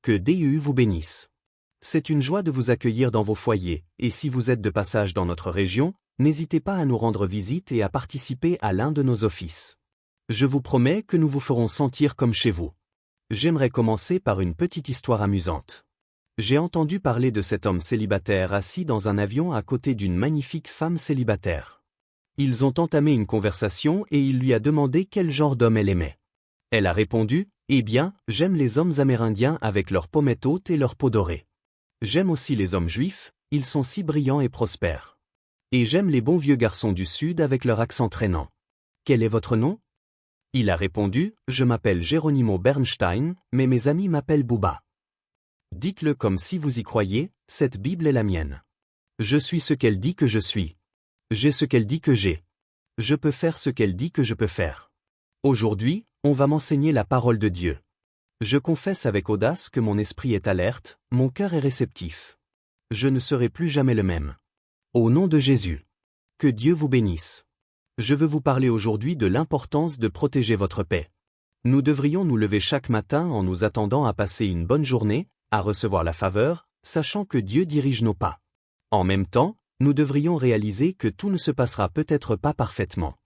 Que Dieu vous bénisse. C'est une joie de vous accueillir dans vos foyers, et si vous êtes de passage dans notre région, n'hésitez pas à nous rendre visite et à participer à l'un de nos offices. Je vous promets que nous vous ferons sentir comme chez vous. J'aimerais commencer par une petite histoire amusante. J'ai entendu parler de cet homme célibataire assis dans un avion à côté d'une magnifique femme célibataire. Ils ont entamé une conversation et il lui a demandé quel genre d'homme elle aimait. Elle a répondu, « Eh bien, j'aime les hommes amérindiens avec leur pommette haute et leur peau dorée. J'aime aussi les hommes juifs, ils sont si brillants et prospères. Et j'aime les bons vieux garçons du Sud avec leur accent traînant. Quel est votre nom ?» Il a répondu, « Je m'appelle Geronimo Bernstein, mais mes amis m'appellent Booba. » Dites-le comme si vous y croyez, cette Bible est la mienne. Je suis ce qu'elle dit que je suis. J'ai ce qu'elle dit que j'ai. Je peux faire ce qu'elle dit que je peux faire. Aujourd'hui, on va m'enseigner la parole de Dieu. Je confesse avec audace que mon esprit est alerte, mon cœur est réceptif. Je ne serai plus jamais le même. Au nom de Jésus. Que Dieu vous bénisse. Je veux vous parler aujourd'hui de l'importance de protéger votre paix. Nous devrions nous lever chaque matin en nous attendant à passer une bonne journée, à recevoir la faveur, sachant que Dieu dirige nos pas. En même temps, nous devrions réaliser que tout ne se passera peut-être pas parfaitement.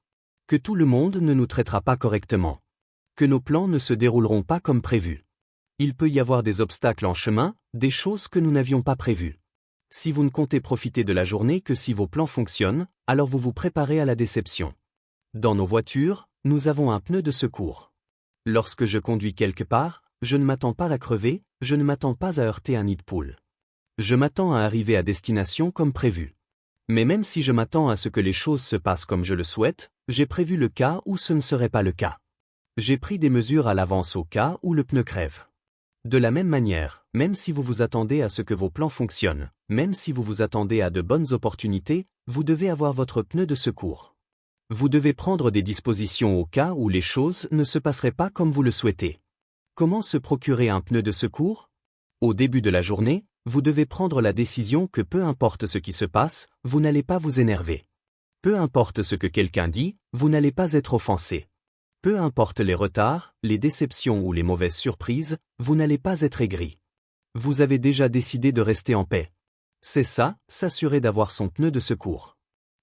Que tout le monde ne nous traitera pas correctement. Que nos plans ne se dérouleront pas comme prévu. Il peut y avoir des obstacles en chemin, des choses que nous n'avions pas prévues. Si vous ne comptez profiter de la journée que si vos plans fonctionnent, alors vous vous préparez à la déception. Dans nos voitures, nous avons un pneu de secours. Lorsque je conduis quelque part, je ne m'attends pas à crever, je ne m'attends pas à heurter un nid de poule. Je m'attends à arriver à destination comme prévu. Mais même si je m'attends à ce que les choses se passent comme je le souhaite, j'ai prévu le cas où ce ne serait pas le cas. J'ai pris des mesures à l'avance au cas où le pneu crève. De la même manière, même si vous vous attendez à ce que vos plans fonctionnent, même si vous vous attendez à de bonnes opportunités, vous devez avoir votre pneu de secours. Vous devez prendre des dispositions au cas où les choses ne se passeraient pas comme vous le souhaitez. Comment se procurer un pneu de secours? Au début de la journée, vous devez prendre la décision que peu importe ce qui se passe, vous n'allez pas vous énerver. Peu importe ce que quelqu'un dit, vous n'allez pas être offensé. Peu importe les retards, les déceptions ou les mauvaises surprises, vous n'allez pas être aigri. Vous avez déjà décidé de rester en paix. C'est ça, s'assurer d'avoir son pneu de secours.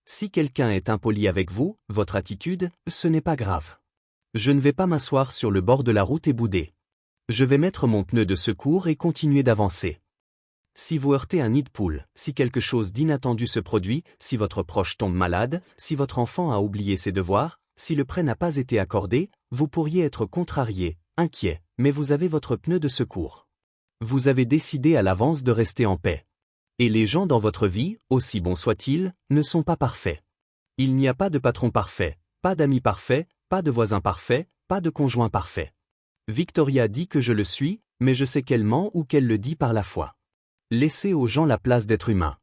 Si quelqu'un est impoli avec vous, votre attitude, ce n'est pas grave. Je ne vais pas m'asseoir sur le bord de la route et bouder. Je vais mettre mon pneu de secours et continuer d'avancer. Si vous heurtez un nid de poule, si quelque chose d'inattendu se produit, si votre proche tombe malade, si votre enfant a oublié ses devoirs, si le prêt n'a pas été accordé, vous pourriez être contrarié, inquiet, mais vous avez votre pneu de secours. Vous avez décidé à l'avance de rester en paix. Et les gens dans votre vie, aussi bons soient-ils, ne sont pas parfaits. Il n'y a pas de patron parfait, pas d'amis parfait, pas de voisin parfait, pas de conjoint parfait. Victoria dit que je le suis, mais je sais qu'elle ment ou qu'elle le dit par la foi. Laissez aux gens la place d'être humains.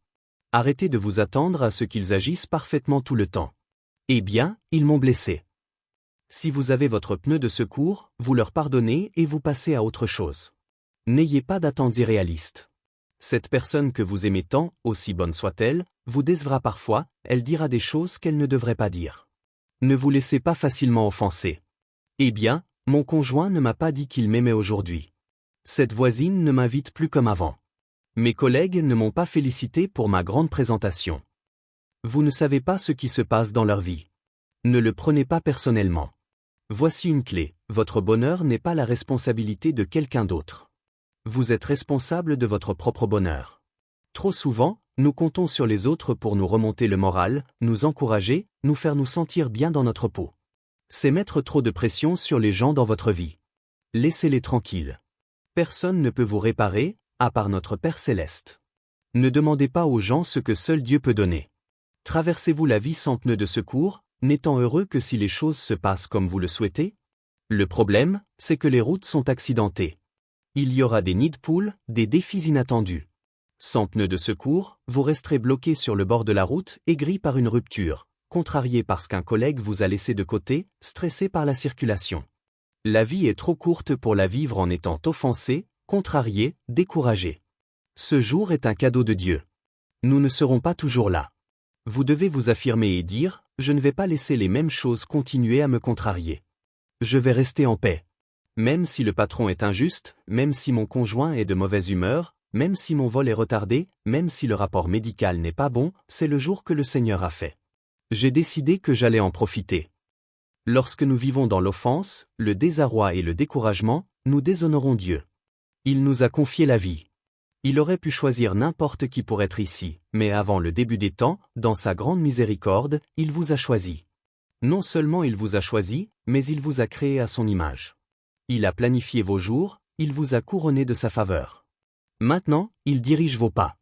Arrêtez de vous attendre à ce qu'ils agissent parfaitement tout le temps. Eh bien, ils m'ont blessé. Si vous avez votre pneu de secours, vous leur pardonnez et vous passez à autre chose. N'ayez pas d'attentes irréalistes. Cette personne que vous aimez tant, aussi bonne soit-elle, vous décevra parfois, elle dira des choses qu'elle ne devrait pas dire. Ne vous laissez pas facilement offenser. Eh bien, mon conjoint ne m'a pas dit qu'il m'aimait aujourd'hui. Cette voisine ne m'invite plus comme avant. Mes collègues ne m'ont pas félicité pour ma grande présentation. Vous ne savez pas ce qui se passe dans leur vie. Ne le prenez pas personnellement. Voici une clé, votre bonheur n'est pas la responsabilité de quelqu'un d'autre. Vous êtes responsable de votre propre bonheur. Trop souvent, nous comptons sur les autres pour nous remonter le moral, nous encourager, nous faire nous sentir bien dans notre peau. C'est mettre trop de pression sur les gens dans votre vie. Laissez-les tranquilles. Personne ne peut vous réparer, à part notre Père Céleste. Ne demandez pas aux gens ce que seul Dieu peut donner. Traversez-vous la vie sans pneu de secours, n'étant heureux que si les choses se passent comme vous le souhaitez? Le problème, c'est que les routes sont accidentées. Il y aura des nids de poules, des défis inattendus. Sans pneu de secours, vous resterez bloqué sur le bord de la route, aigri par une rupture, contrarié parce qu'un collègue vous a laissé de côté, stressé par la circulation. La vie est trop courte pour la vivre en étant offensé, contrarié, découragé. Ce jour est un cadeau de Dieu. Nous ne serons pas toujours là. Vous devez vous affirmer et dire, je ne vais pas laisser les mêmes choses continuer à me contrarier. Je vais rester en paix. Même si le patron est injuste, même si mon conjoint est de mauvaise humeur, même si mon vol est retardé, même si le rapport médical n'est pas bon, c'est le jour que le Seigneur a fait. J'ai décidé que j'allais en profiter. Lorsque nous vivons dans l'offense, le désarroi et le découragement, nous déshonorons Dieu. Il nous a confié la vie. Il aurait pu choisir n'importe qui pour être ici, mais avant le début des temps, dans sa grande miséricorde, il vous a choisi. Non seulement il vous a choisi, mais il vous a créé à son image. Il a planifié vos jours, il vous a couronné de sa faveur. Maintenant, il dirige vos pas.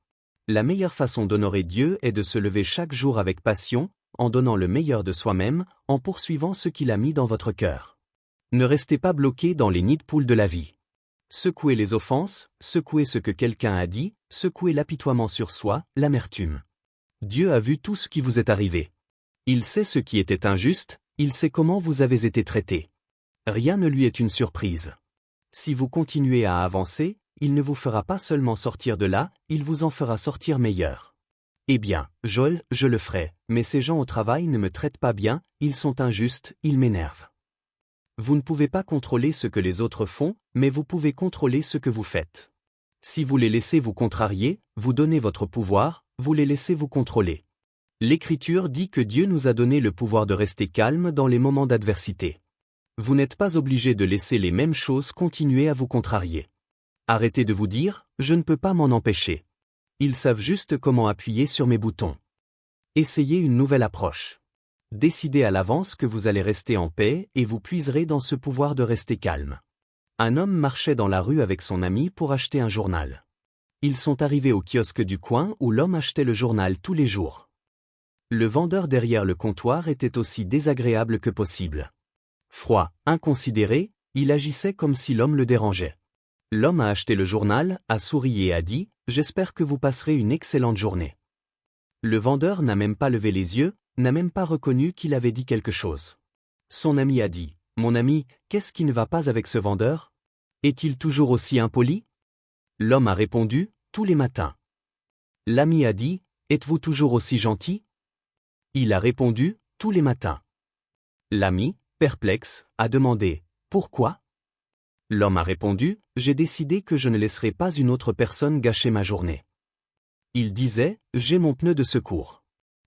La meilleure façon d'honorer Dieu est de se lever chaque jour avec passion, en donnant le meilleur de soi-même, en poursuivant ce qu'il a mis dans votre cœur. Ne restez pas bloqué dans les nids de poules de la vie. Secouez les offenses, secouez ce que quelqu'un a dit, secouez l'apitoiement sur soi, l'amertume. Dieu a vu tout ce qui vous est arrivé. Il sait ce qui était injuste, il sait comment vous avez été traité. Rien ne lui est une surprise. Si vous continuez à avancer, il ne vous fera pas seulement sortir de là, il vous en fera sortir meilleur. Eh bien, Joël, je le ferai, mais ces gens au travail ne me traitent pas bien, ils sont injustes, ils m'énervent. Vous ne pouvez pas contrôler ce que les autres font, mais vous pouvez contrôler ce que vous faites. Si vous les laissez vous contrarier, vous donnez votre pouvoir, vous les laissez vous contrôler. L'Écriture dit que Dieu nous a donné le pouvoir de rester calme dans les moments d'adversité. Vous n'êtes pas obligé de laisser les mêmes choses continuer à vous contrarier. Arrêtez de vous dire « je ne peux pas m'en empêcher ». Ils savent juste comment appuyer sur mes boutons. Essayez une nouvelle approche. Décidez à l'avance que vous allez rester en paix et vous puiserez dans ce pouvoir de rester calme. Un homme marchait dans la rue avec son ami pour acheter un journal. Ils sont arrivés au kiosque du coin où l'homme achetait le journal tous les jours. Le vendeur derrière le comptoir était aussi désagréable que possible. Froid, inconsidéré, il agissait comme si l'homme le dérangeait. L'homme a acheté le journal, a souri et a dit « J'espère que vous passerez une excellente journée ». Le vendeur n'a même pas levé les yeux, n'a même pas reconnu qu'il avait dit quelque chose. Son ami a dit « Mon ami, qu'est-ce qui ne va pas avec ce vendeur? Est-il toujours aussi impoli ?» L'homme a répondu « Tous les matins ». L'ami a dit « Êtes-vous toujours aussi gentil ?» Il a répondu « Tous les matins ». L'ami, perplexe, a demandé « Pourquoi ?» L'homme a répondu « J'ai décidé que je ne laisserai pas une autre personne gâcher ma journée. » Il disait « J'ai mon pneu de secours.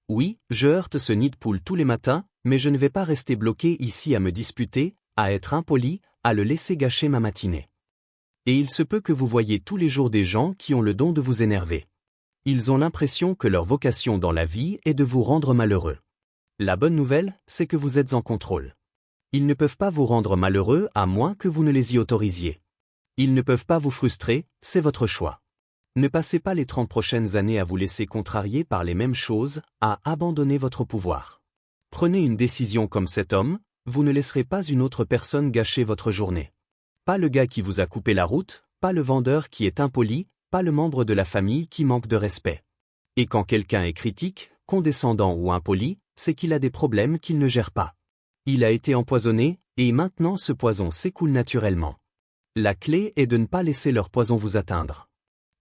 Oui, je heurte ce nid de poule tous les matins, mais je ne vais pas rester bloqué ici à me disputer, à être impoli, à le laisser gâcher ma matinée. » Et il se peut que vous voyiez tous les jours des gens qui ont le don de vous énerver. Ils ont l'impression que leur vocation dans la vie est de vous rendre malheureux. La bonne nouvelle, c'est que vous êtes en contrôle. Ils ne peuvent pas vous rendre malheureux à moins que vous ne les y autorisiez. Ils ne peuvent pas vous frustrer, c'est votre choix. Ne passez pas les 30 prochaines années à vous laisser contrarier par les mêmes choses, à abandonner votre pouvoir. Prenez une décision comme cet homme, vous ne laisserez pas une autre personne gâcher votre journée. Pas le gars qui vous a coupé la route, pas le vendeur qui est impoli, pas le membre de la famille qui manque de respect. Et quand quelqu'un est critique, condescendant ou impoli, c'est qu'il a des problèmes qu'il ne gère pas. Il a été empoisonné, et maintenant ce poison s'écoule naturellement. La clé est de ne pas laisser leur poison vous atteindre.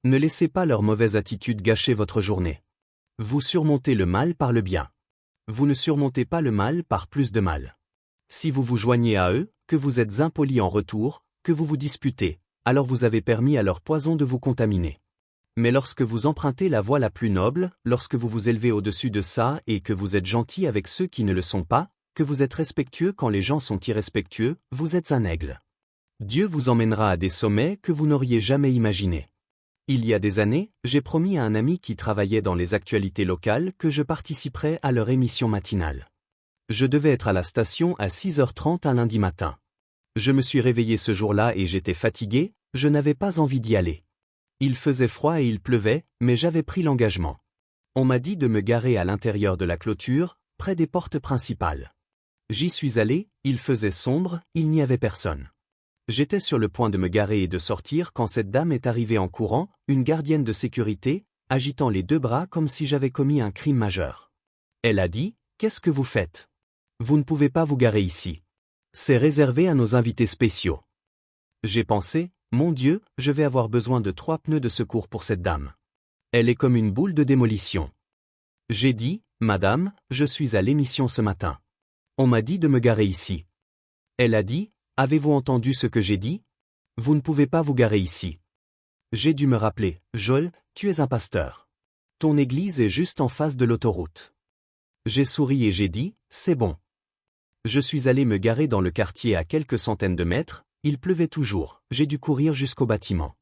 Ne laissez pas leur mauvaise attitude gâcher votre journée. Vous surmontez le mal par le bien. Vous ne surmontez pas le mal par plus de mal. Si vous vous joignez à eux, que vous êtes impoli en retour, que vous vous disputez, alors vous avez permis à leur poison de vous contaminer. Mais lorsque vous empruntez la voie la plus noble, lorsque vous vous élevez au-dessus de ça et que vous êtes gentil avec ceux qui ne le sont pas, que vous êtes respectueux quand les gens sont irrespectueux, vous êtes un aigle. Dieu vous emmènera à des sommets que vous n'auriez jamais imaginés. Il y a des années, j'ai promis à un ami qui travaillait dans les actualités locales que je participerais à leur émission matinale. Je devais être à la station à 6h30 un lundi matin. Je me suis réveillé ce jour-là et j'étais fatigué, je n'avais pas envie d'y aller. Il faisait froid et il pleuvait, mais j'avais pris l'engagement. On m'a dit de me garer à l'intérieur de la clôture, près des portes principales. J'y suis allé, il faisait sombre, il n'y avait personne. J'étais sur le point de me garer et de sortir quand cette dame est arrivée en courant, une gardienne de sécurité, agitant les deux bras comme si j'avais commis un crime majeur. Elle a dit « Qu'est-ce que vous faites? Vous ne pouvez pas vous garer ici. C'est réservé à nos invités spéciaux. » J'ai pensé « Mon Dieu, je vais avoir besoin de 3 pneus de secours pour cette dame. Elle est comme une boule de démolition. » J'ai dit « Madame, je suis à l'émission ce matin. On m'a dit de me garer ici. » Elle a dit Avez-vous entendu ce que j'ai dit? Vous ne pouvez pas vous garer ici. J'ai dû me rappeler, Joel, tu es un pasteur. Ton église est juste en face de l'autoroute. J'ai souri et j'ai dit, c'est bon. Je suis allé me garer dans le quartier à quelques centaines de mètres, il pleuvait toujours, j'ai dû courir jusqu'au bâtiment.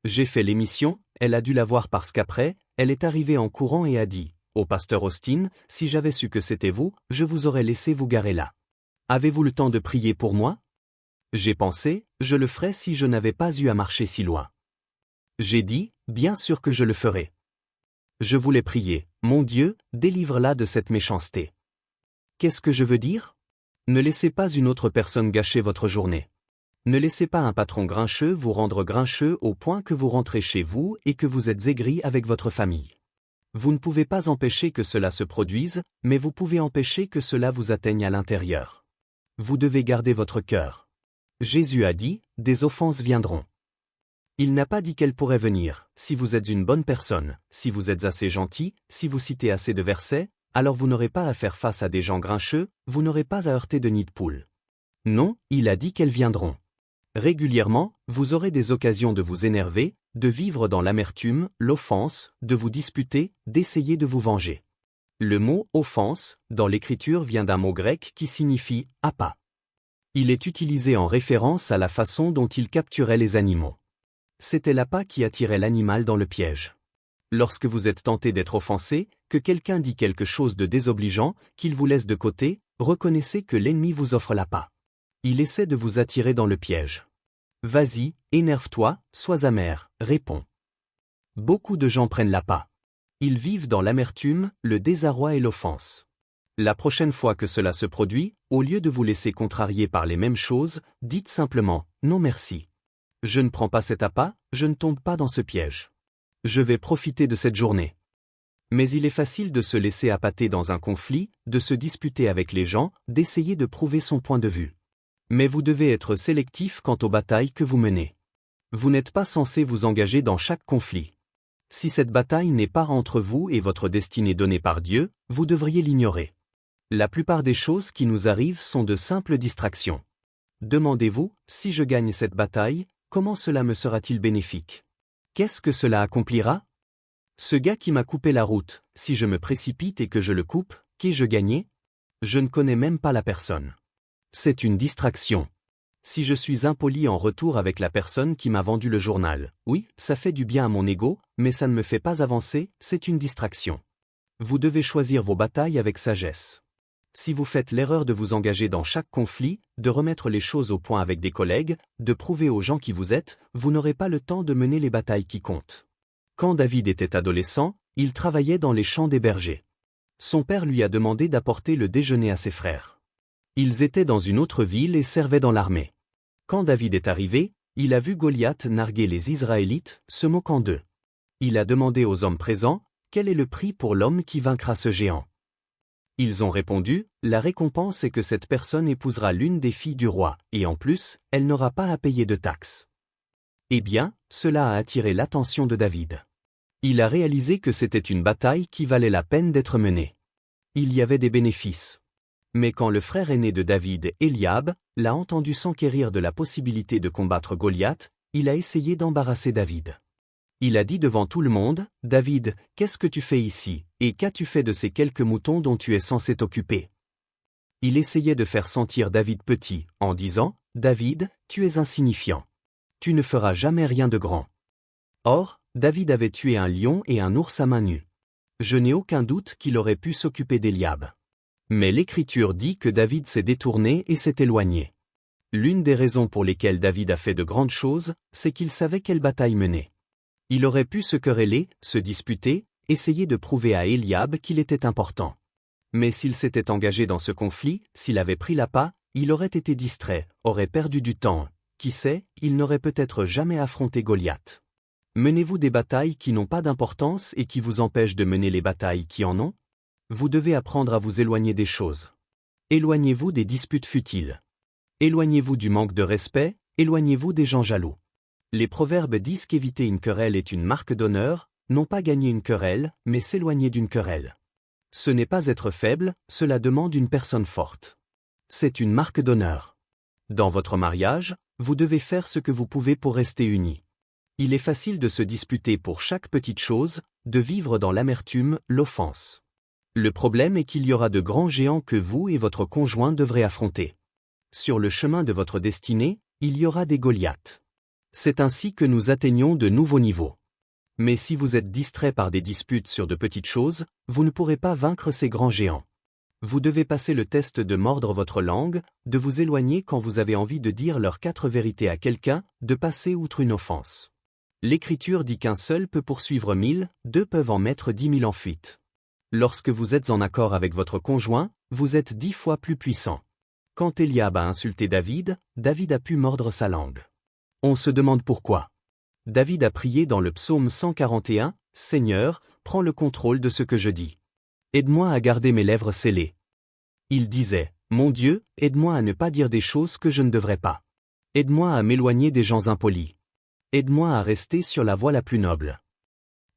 J'ai fait l'émission, elle a dû la voir parce qu'après, elle est arrivée en courant et a dit, au pasteur Austin, si j'avais su que c'était vous, je vous aurais laissé vous garer là. Avez-vous le temps de prier pour moi? J'ai pensé, je le ferais si je n'avais pas eu à marcher si loin. J'ai dit, bien sûr que je le ferai. Je voulais prier, mon Dieu, délivre-la de cette méchanceté. Qu'est-ce que je veux dire? Ne laissez pas une autre personne gâcher votre journée. Ne laissez pas un patron grincheux vous rendre grincheux au point que vous rentrez chez vous et que vous êtes aigri avec votre famille. Vous ne pouvez pas empêcher que cela se produise, mais vous pouvez empêcher que cela vous atteigne à l'intérieur. Vous devez garder votre cœur. Jésus a dit, des offenses viendront. Il n'a pas dit qu'elles pourraient venir. Si vous êtes une bonne personne, si vous êtes assez gentil, si vous citez assez de versets, alors vous n'aurez pas à faire face à des gens grincheux, vous n'aurez pas à heurter de nid de poule. Non, il a dit qu'elles viendront. Régulièrement, vous aurez des occasions de vous énerver, de vivre dans l'amertume, l'offense, de vous disputer, d'essayer de vous venger. Le mot « offense » dans l'Écriture vient d'un mot grec qui signifie « appât ». Il est utilisé en référence à la façon dont il capturait les animaux. C'était l'appât qui attirait l'animal dans le piège. Lorsque vous êtes tenté d'être offensé, que quelqu'un dit quelque chose de désobligeant, qu'il vous laisse de côté, reconnaissez que l'ennemi vous offre l'appât. Il essaie de vous attirer dans le piège. Vas-y, énerve-toi, sois amer, réponds. Beaucoup de gens prennent l'appât. Ils vivent dans l'amertume, le désarroi et l'offense. La prochaine fois que cela se produit, au lieu de vous laisser contrarier par les mêmes choses, dites simplement « Non merci. Je ne prends pas cet appât, je ne tombe pas dans ce piège. Je vais profiter de cette journée. » Mais il est facile de se laisser appâter dans un conflit, de se disputer avec les gens, d'essayer de prouver son point de vue. Mais vous devez être sélectif quant aux batailles que vous menez. Vous n'êtes pas censé vous engager dans chaque conflit. Si cette bataille n'est pas entre vous et votre destinée donnée par Dieu, vous devriez l'ignorer. La plupart des choses qui nous arrivent sont de simples distractions. Demandez-vous, si je gagne cette bataille, comment cela me sera-t-il bénéfique? Qu'est-ce que cela accomplira? Ce gars qui m'a coupé la route, si je me précipite et que je le coupe, qu'ai-je gagné? Je ne connais même pas la personne. C'est une distraction. Si je suis impoli en retour avec la personne qui m'a vendu le journal, oui, ça fait du bien à mon ego, mais ça ne me fait pas avancer, c'est une distraction. Vous devez choisir vos batailles avec sagesse. Si vous faites l'erreur de vous engager dans chaque conflit, de remettre les choses au point avec des collègues, de prouver aux gens qui vous êtes, vous n'aurez pas le temps de mener les batailles qui comptent. Quand David était adolescent, il travaillait dans les champs des bergers. Son père lui a demandé d'apporter le déjeuner à ses frères. Ils étaient dans une autre ville et servaient dans l'armée. Quand David est arrivé, il a vu Goliath narguer les Israélites, se moquant d'eux. Il a demandé aux hommes présents, quel est le prix pour l'homme qui vaincra ce géant? Ils ont répondu, la récompense est que cette personne épousera l'une des filles du roi, et en plus, elle n'aura pas à payer de taxes. Eh bien, cela a attiré l'attention de David. Il a réalisé que c'était une bataille qui valait la peine d'être menée. Il y avait des bénéfices. Mais quand le frère aîné de David, Eliab, l'a entendu s'enquérir de la possibilité de combattre Goliath, il a essayé d'embarrasser David. Il a dit devant tout le monde, « David, qu'est-ce que tu fais ici, et qu'as-tu fait de ces quelques moutons dont tu es censé t'occuper » Il essayait de faire sentir David petit, en disant, « David, tu es insignifiant. Tu ne feras jamais rien de grand. » Or, David avait tué un lion et un ours à main nue. Je n'ai aucun doute qu'il aurait pu s'occuper d'Eliab. Mais l'Écriture dit que David s'est détourné et s'est éloigné. L'une des raisons pour lesquelles David a fait de grandes choses, c'est qu'il savait quelle bataille mener. Il aurait pu se quereller, se disputer, essayer de prouver à Eliab qu'il était important. Mais s'il s'était engagé dans ce conflit, s'il avait pris l'appât, il aurait été distrait, aurait perdu du temps. Qui sait, il n'aurait peut-être jamais affronté Goliath. Menez-vous des batailles qui n'ont pas d'importance et qui vous empêchent de mener les batailles qui en ont? Vous devez apprendre à vous éloigner des choses. Éloignez-vous des disputes futiles. Éloignez-vous du manque de respect, éloignez-vous des gens jaloux. Les proverbes disent qu'éviter une querelle est une marque d'honneur, non pas gagner une querelle, mais s'éloigner d'une querelle. Ce n'est pas être faible, cela demande une personne forte. C'est une marque d'honneur. Dans votre mariage, vous devez faire ce que vous pouvez pour rester unis. Il est facile de se disputer pour chaque petite chose, de vivre dans l'amertume, l'offense. Le problème est qu'il y aura de grands géants que vous et votre conjoint devrez affronter. Sur le chemin de votre destinée, il y aura des Goliaths. C'est ainsi que nous atteignons de nouveaux niveaux. Mais si vous êtes distrait par des disputes sur de petites choses, vous ne pourrez pas vaincre ces grands géants. Vous devez passer le test de mordre votre langue, de vous éloigner quand vous avez envie de dire leurs 4 vérités à quelqu'un, de passer outre une offense. L'Écriture dit qu'un seul peut poursuivre 1000, 2 peuvent en mettre 10 000 en fuite. Lorsque vous êtes en accord avec votre conjoint, vous êtes 10 fois plus puissant. Quand Eliab a insulté David, David a pu mordre sa langue. On se demande pourquoi. David a prié dans le psaume 141, « Seigneur, prends le contrôle de ce que je dis. Aide-moi à garder mes lèvres scellées. » Il disait, « Mon Dieu, aide-moi à ne pas dire des choses que je ne devrais pas. Aide-moi à m'éloigner des gens impolis. Aide-moi à rester sur la voie la plus noble. »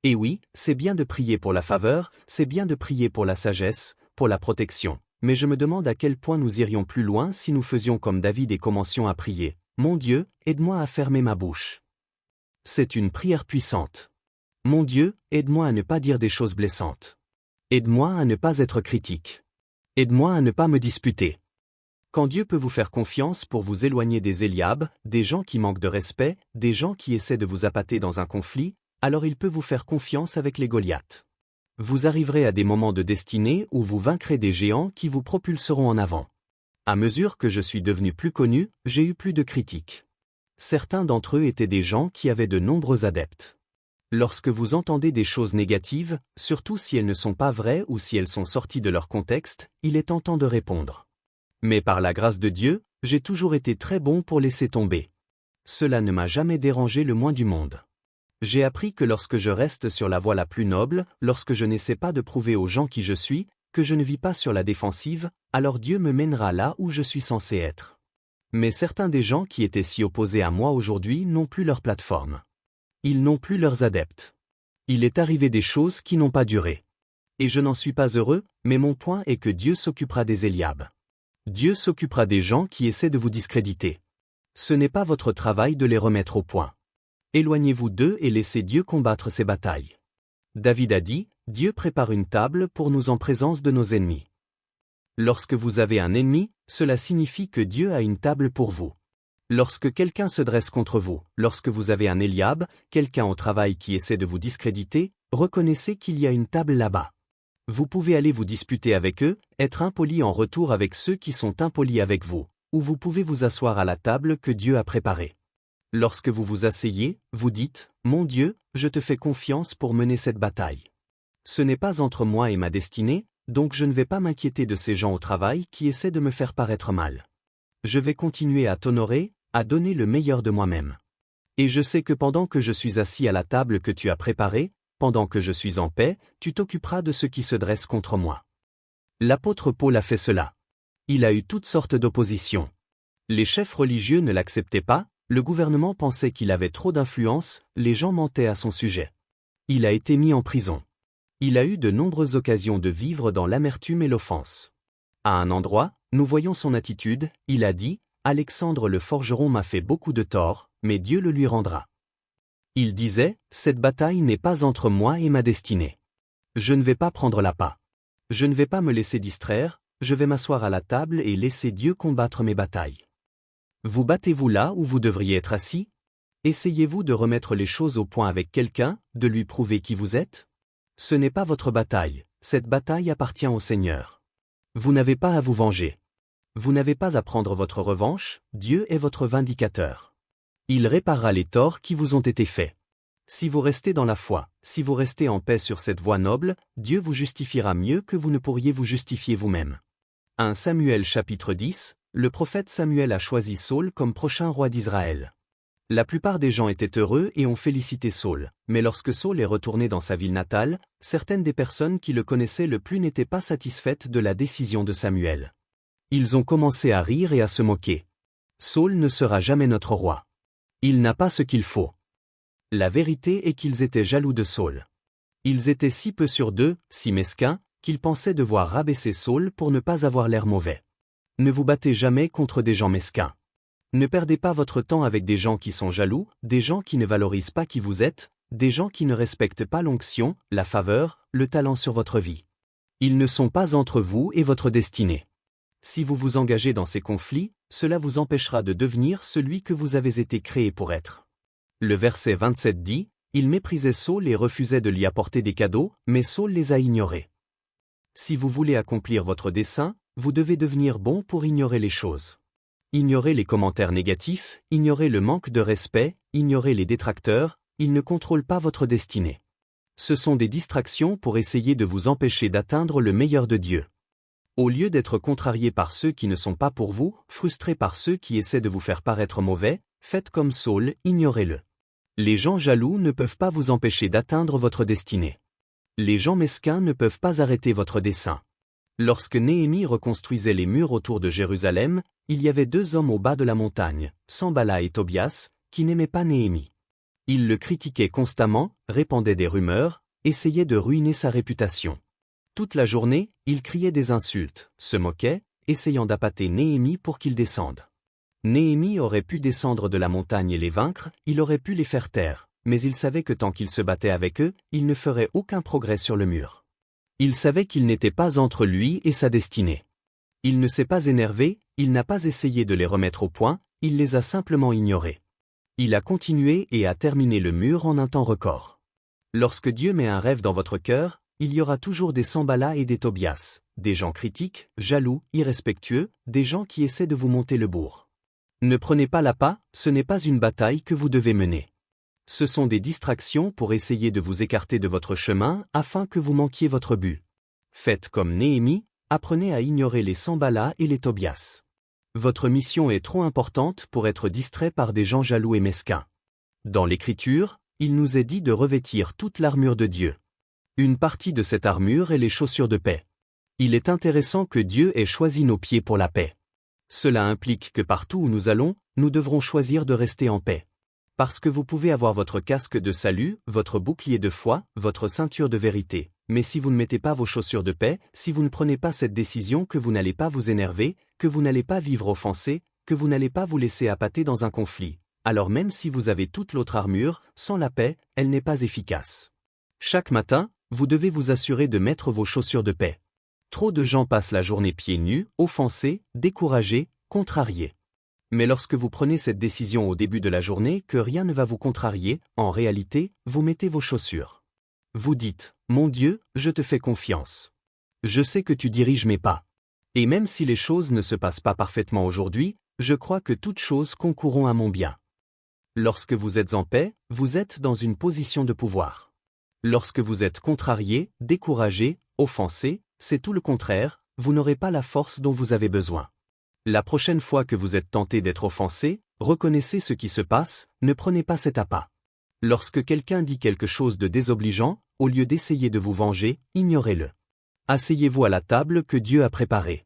Et oui, c'est bien de prier pour la faveur, c'est bien de prier pour la sagesse, pour la protection, mais je me demande à quel point nous irions plus loin si nous faisions comme David et commencions à prier, « Mon Dieu, aide-moi à fermer ma bouche. » C'est une prière puissante. Mon Dieu, aide-moi à ne pas dire des choses blessantes. Aide-moi à ne pas être critique. Aide-moi à ne pas me disputer. Quand Dieu peut vous faire confiance pour vous éloigner des Eliab, des gens qui manquent de respect, des gens qui essaient de vous appâter dans un conflit, alors il peut vous faire confiance avec les Goliaths. Vous arriverez à des moments de destinée où vous vaincrez des géants qui vous propulseront en avant. À mesure que je suis devenu plus connu, j'ai eu plus de critiques. Certains d'entre eux étaient des gens qui avaient de nombreux adeptes. Lorsque vous entendez des choses négatives, surtout si elles ne sont pas vraies ou si elles sont sorties de leur contexte, il est tentant de répondre. Mais par la grâce de Dieu, j'ai toujours été très bon pour laisser tomber. Cela ne m'a jamais dérangé le moins du monde. J'ai appris que lorsque je reste sur la voie la plus noble, lorsque je n'essaie pas de prouver aux gens qui je suis, que je ne vis pas sur la défensive, alors Dieu me mènera là où je suis censé être. Mais certains des gens qui étaient si opposés à moi aujourd'hui n'ont plus leur plateforme. Ils n'ont plus leurs adeptes. Il est arrivé des choses qui n'ont pas duré. Et je n'en suis pas heureux, mais mon point est que Dieu s'occupera des Eliab. Dieu s'occupera des gens qui essaient de vous discréditer. Ce n'est pas votre travail de les remettre au point. Éloignez-vous d'eux et laissez Dieu combattre ces batailles. David a dit, « Dieu prépare une table pour nous en présence de nos ennemis. » Lorsque vous avez un ennemi, cela signifie que Dieu a une table pour vous. Lorsque quelqu'un se dresse contre vous, lorsque vous avez un Eliab, quelqu'un au travail qui essaie de vous discréditer, reconnaissez qu'il y a une table là-bas. Vous pouvez aller vous disputer avec eux, être impoli en retour avec ceux qui sont impolis avec vous, ou vous pouvez vous asseoir à la table que Dieu a préparée. Lorsque vous vous asseyez, vous dites, « Mon Dieu, je te fais confiance pour mener cette bataille. Ce n'est pas entre moi et ma destinée, donc je ne vais pas m'inquiéter de ces gens au travail qui essaient de me faire paraître mal. Je vais continuer à t'honorer, à donner le meilleur de moi-même. Et je sais que pendant que je suis assis à la table que tu as préparée, pendant que je suis en paix, tu t'occuperas de ceux qui se dressent contre moi. » L'apôtre Paul a fait cela. Il a eu toutes sortes d'oppositions. Les chefs religieux ne l'acceptaient pas, le gouvernement pensait qu'il avait trop d'influence, les gens mentaient à son sujet. Il a été mis en prison. Il a eu de nombreuses occasions de vivre dans l'amertume et l'offense. À un endroit, nous voyons son attitude, il a dit, « Alexandre le forgeron m'a fait beaucoup de tort, mais Dieu le lui rendra. » Il disait, « Cette bataille n'est pas entre moi et ma destinée. Je ne vais pas prendre l'appât. Je ne vais pas me laisser distraire, je vais m'asseoir à la table et laisser Dieu combattre mes batailles. » Vous battez-vous là où vous devriez être assis? Essayez-vous de remettre les choses au point avec quelqu'un, de lui prouver qui vous êtes? Ce n'est pas votre bataille, cette bataille appartient au Seigneur. Vous n'avez pas à vous venger. Vous n'avez pas à prendre votre revanche, Dieu est votre vindicateur. Il réparera les torts qui vous ont été faits. Si vous restez dans la foi, si vous restez en paix sur cette voie noble, Dieu vous justifiera mieux que vous ne pourriez vous justifier vous-même. 1 Samuel chapitre 10, le prophète Samuel a choisi Saul comme prochain roi d'Israël. La plupart des gens étaient heureux et ont félicité Saul, mais lorsque Saul est retourné dans sa ville natale, certaines des personnes qui le connaissaient le plus n'étaient pas satisfaites de la décision de Samuel. Ils ont commencé à rire et à se moquer. Saul ne sera jamais notre roi. Il n'a pas ce qu'il faut. La vérité est qu'ils étaient jaloux de Saul. Ils étaient si peu sûrs d'eux, si mesquins, qu'ils pensaient devoir rabaisser Saul pour ne pas avoir l'air mauvais. Ne vous battez jamais contre des gens mesquins. Ne perdez pas votre temps avec des gens qui sont jaloux, des gens qui ne valorisent pas qui vous êtes, des gens qui ne respectent pas l'onction, la faveur, le talent sur votre vie. Ils ne sont pas entre vous et votre destinée. Si vous vous engagez dans ces conflits, cela vous empêchera de devenir celui que vous avez été créé pour être. Le verset 27 dit, « Il méprisait Saül et refusait de lui apporter des cadeaux, mais Saül les a ignorés. » Si vous voulez accomplir votre dessein, vous devez devenir bon pour ignorer les choses. Ignorez les commentaires négatifs, ignorez le manque de respect, ignorez les détracteurs, ils ne contrôlent pas votre destinée. Ce sont des distractions pour essayer de vous empêcher d'atteindre le meilleur de Dieu. Au lieu d'être contrarié par ceux qui ne sont pas pour vous, frustré par ceux qui essaient de vous faire paraître mauvais, faites comme Saül, ignorez-le. Les gens jaloux ne peuvent pas vous empêcher d'atteindre votre destinée. Les gens mesquins ne peuvent pas arrêter votre dessein. Lorsque Néhémie reconstruisait les murs autour de Jérusalem, il y avait 2 hommes au bas de la montagne, Sanballat et Tobias, qui n'aimaient pas Néhémie. Ils le critiquaient constamment, répandaient des rumeurs, essayaient de ruiner sa réputation. Toute la journée, ils criaient des insultes, se moquaient, essayant d'appâter Néhémie pour qu'il descende. Néhémie aurait pu descendre de la montagne et les vaincre, il aurait pu les faire taire, mais il savait que tant qu'il se battait avec eux, il ne ferait aucun progrès sur le mur. Il savait qu'il n'était pas entre lui et sa destinée. Il ne s'est pas énervé, il n'a pas essayé de les remettre au point, il les a simplement ignorés. Il a continué et a terminé le mur en un temps record. Lorsque Dieu met un rêve dans votre cœur, il y aura toujours des Sanballat et des Tobias, des gens critiques, jaloux, irrespectueux, des gens qui essaient de vous monter le bourg. Ne prenez pas l'appât, ce n'est pas une bataille que vous devez mener. Ce sont des distractions pour essayer de vous écarter de votre chemin afin que vous manquiez votre but. Faites comme Néhémie, apprenez à ignorer les Sanballat et les Tobias. Votre mission est trop importante pour être distrait par des gens jaloux et mesquins. Dans l'Écriture, il nous est dit de revêtir toute l'armure de Dieu. Une partie de cette armure est les chaussures de paix. Il est intéressant que Dieu ait choisi nos pieds pour la paix. Cela implique que partout où nous allons, nous devrons choisir de rester en paix. Parce que vous pouvez avoir votre casque de salut, votre bouclier de foi, votre ceinture de vérité, mais si vous ne mettez pas vos chaussures de paix, si vous ne prenez pas cette décision que vous n'allez pas vous énerver, que vous n'allez pas vivre offensé, que vous n'allez pas vous laisser appâter dans un conflit, alors même si vous avez toute l'autre armure, sans la paix, elle n'est pas efficace. Chaque matin, vous devez vous assurer de mettre vos chaussures de paix. Trop de gens passent la journée pieds nus, offensés, découragés, contrariés. Mais lorsque vous prenez cette décision au début de la journée que rien ne va vous contrarier, en réalité, vous mettez vos chaussures. Vous dites, « Mon Dieu, je te fais confiance. Je sais que tu diriges mes pas. Et même si les choses ne se passent pas parfaitement aujourd'hui, je crois que toutes choses concourront à mon bien. » Lorsque vous êtes en paix, vous êtes dans une position de pouvoir. Lorsque vous êtes contrarié, découragé, offensé, c'est tout le contraire, vous n'aurez pas la force dont vous avez besoin. La prochaine fois que vous êtes tenté d'être offensé, reconnaissez ce qui se passe, ne prenez pas cet appât. Lorsque quelqu'un dit quelque chose de désobligeant, au lieu d'essayer de vous venger, ignorez-le. Asseyez-vous à la table que Dieu a préparée.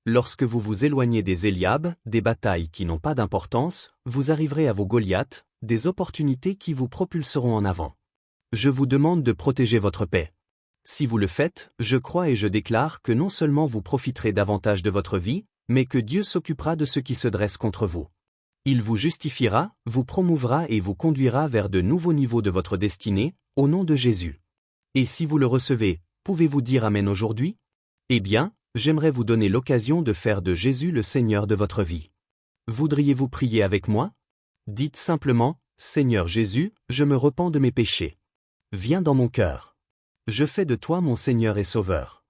Lorsque vous vous éloignez des Éliab, des batailles qui n'ont pas d'importance, vous arriverez à vos Goliaths, des opportunités qui vous propulseront en avant. Je vous demande de protéger votre paix. Si vous le faites, je crois et je déclare que non seulement vous profiterez davantage de votre vie, mais que Dieu s'occupera de ceux qui se dressent contre vous. Il vous justifiera, vous promouvra et vous conduira vers de nouveaux niveaux de votre destinée, au nom de Jésus. Et si vous le recevez, pouvez-vous dire Amen aujourd'hui? Eh bien, j'aimerais vous donner l'occasion de faire de Jésus le Seigneur de votre vie. Voudriez-vous prier avec moi? Dites simplement, Seigneur Jésus, je me repens de mes péchés. Viens dans mon cœur. Je fais de toi mon Seigneur et Sauveur.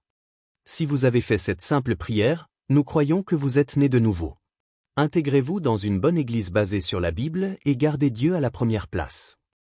Si vous avez fait cette simple prière, nous croyons que vous êtes né de nouveau. Intégrez-vous dans une bonne église basée sur la Bible et gardez Dieu à la première place.